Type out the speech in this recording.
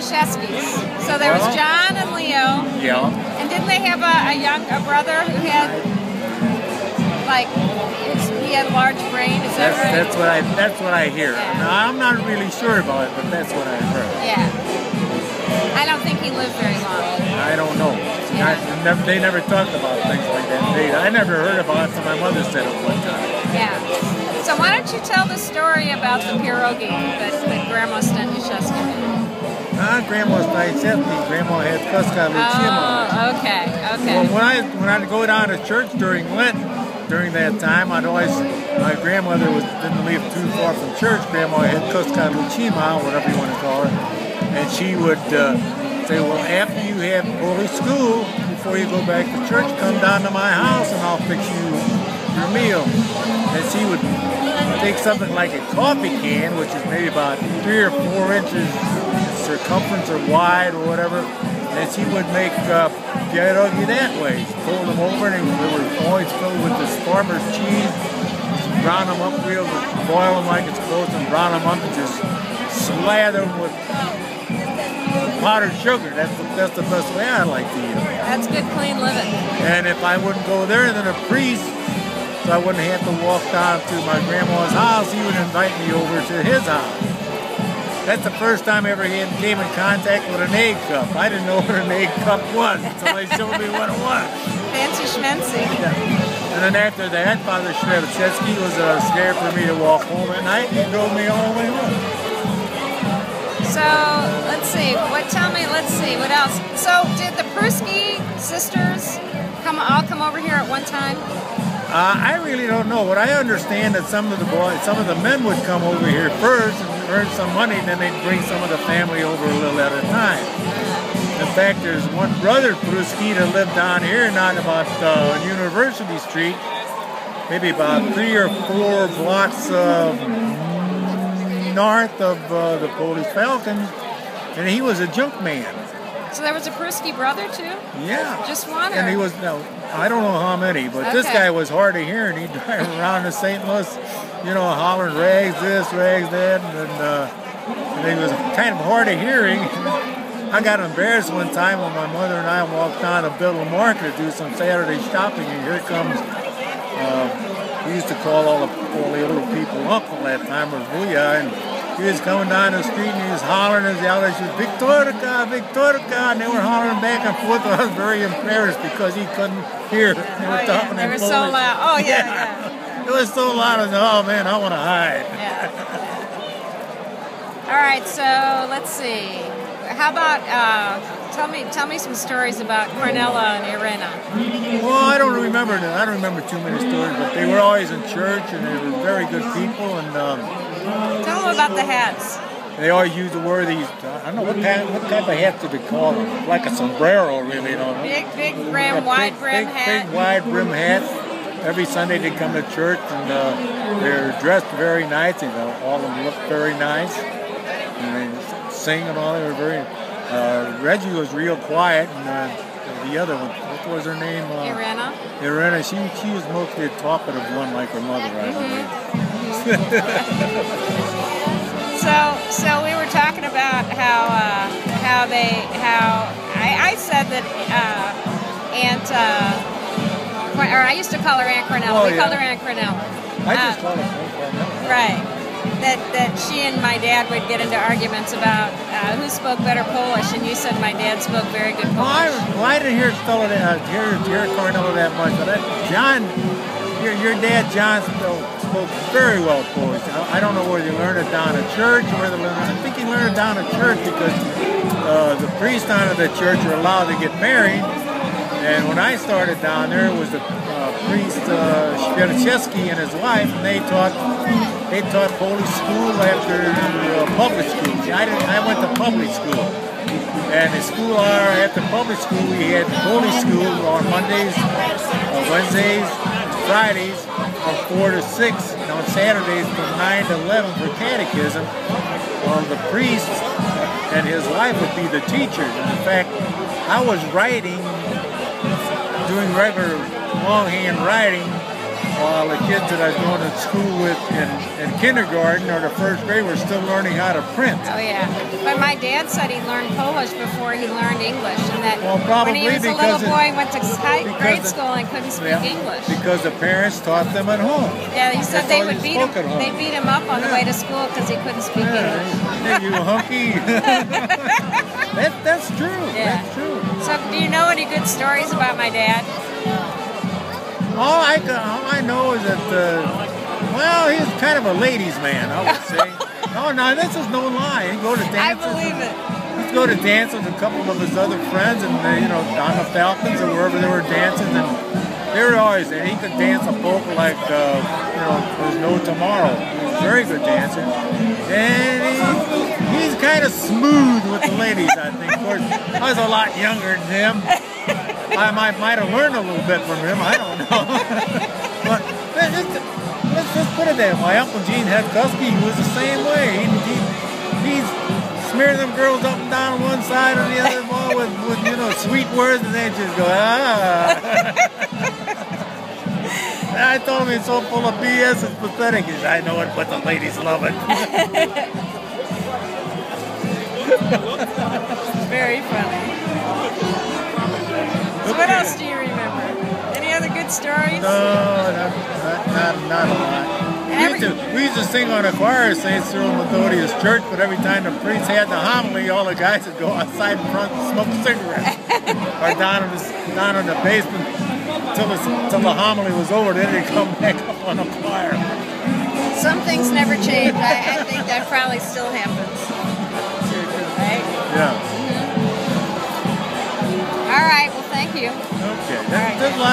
Staniszewskis. So there was John and Leo. Yeah. And didn't they have a brother who had, like, he had a large brain? Is that right? That's what I hear. Yeah. Now, I'm not really sure about it, but that's what I heard. Yeah. I don't think he lived very long. I don't know. Yeah. They never talked about things like that. I never heard about it until my mother said it one time. Yeah. So why don't you tell the story about the pierogi that Grandma Staniszewski made? Grandma Staniszewski. Grandma had kuska luchima. Oh, okay. Well, when I'd go down to church during Lent, during that time, my grandmother didn't live too far from church. Grandma had kuska luchima, whatever you want to call her, and she would say, well, after you have Holy School, before you go back to church, come down to my house and I'll fix you your meal. And she would take something like a coffee can, which is maybe about 3 or 4 inches circumference or wide or whatever, and she would make pierogi that way. She fold them over, and they were always filled with this farmer's cheese. Brown them up real, boil them like it's supposed to, and brown them up and just slather them with powdered sugar. That's the best way I like to eat them. That's good, clean living. And if I wouldn't go there, then a priest, so I wouldn't have to walk down to my grandma's house, he would invite me over to his house. That's the first time I ever came in contact with an egg cup. I didn't know what an egg cup was until they showed me what it was. Fancy schmancy. Yeah. And then after that, Father Staniszewski was scared for me to walk home at night. He drove me all the way home. So, let's see, what else? So, did the Pruski sisters all come over here at one time? I really don't know. What I understand that some of the men would come over here first and earn some money, and then they'd bring some of the family over a little at a time. In fact, there's one brother, Pruski, that lived down here, not about University Street, maybe about 3 or 4 blocks north of the Polish Falcons, and he was a junk man. So there was a Pruski brother too? Yeah. Just one? And he was, I don't know how many, but this guy was hard of hearing. He'd drive around in St. Louis, hollering rags this, rags that, and he was kind of hard of hearing. I got embarrassed one time when my mother and I walked down to Biddle Market to do some Saturday shopping, and here comes, we used to call all the little people uncle that time, or Vuya, and he was coming down the street and he was hollering and yelling, Victorica, Victorica, and they were hollering back and forth. I was very embarrassed because he couldn't hear. They were talking They were so loud. Oh, yeah. It was so loud. I said, oh, man, I want to hide. Yeah. All right, so let's see. How about, tell me some stories about Cornella and Irena. Well, I don't remember too many stories, but they were always in church and they were very good people. And tell them about the hats. They always used to wear these, I don't know, what type of hat do they call them? Like a sombrero, really, Big brim, wide brim hat. Big wide brim hats. Every Sunday they come to church and they're dressed very nice. All of them look very nice. And they sing and all. They were very, Reggie was real quiet, and the other one, what was her name? Irena. Irena, she was mostly a talkative one like her mother, I believe. So we were talking about how I said that or I used to call her Aunt Cornella. We called her Aunt Cornella. I just call her Aunt Cornella. Right. That she and my dad would get into arguments about who spoke better Polish, and you said my dad spoke very good Polish. Well, I didn't hear Cornella that much, but John, your dad John spoke very well Polish. I don't know whether he learned it down at church or whether I think he learned it down at church because the priest down at the church were allowed to get married. And when I started down there, it was the priest Świerczewski and his wife, and they taught Polish school after public school. See, I went to public school, and the school hour after public school, we had Polish school on Mondays, Wednesdays, Fridays from 4 to 6, and on Saturdays from 9 to 11 for catechism. The priest and his wife would be the teachers. And in fact, I was doing regular longhand writing while the kids that I was going to school with in kindergarten or the first grade were still learning how to print. Oh yeah, but my dad said he learned Polish before he learned English, and that when he was a little boy, went to grade school and couldn't speak English because the parents taught them at home. Yeah, he said they would beat him. They beat him up on the way to school because he couldn't speak English. Hey, you hunky. That's true. Yeah. That's true. So, do you know any good stories about my dad? All I know is that, well, he's kind of a ladies' man, I would say. No, this is no lie. He'd go to dances. I believe it. He'd go to dance with a couple of his other friends, and on the Falcons or wherever they were dancing, and they were always there. He could dance a polka like, there's no tomorrow. He's a very good dancer, and he's kind of smooth with the ladies. I think. Of course, I was a lot younger than him. I might have learned a little bit from him. I don't know. But let's just put it there. My Uncle Gene Hedkowski was the same way. He's smearing them girls up and down one side or the other ball with sweet words, and they just go, ah. I told him it's so full of BS, it's pathetic. He said, I know it, but the ladies love it. Very funny. So what else do you remember? Any other good stories? No, not a lot. We used to sing on a choir at St. Cyril Methodius Church, but every time the priest had the homily, all the guys would go outside in front and smoke cigarettes. Or down in the basement till the homily was over, then they'd come back up on the choir. Some things never change. I think that probably still happens. Right? Yeah. All right, well, thank you. Okay. There's a lot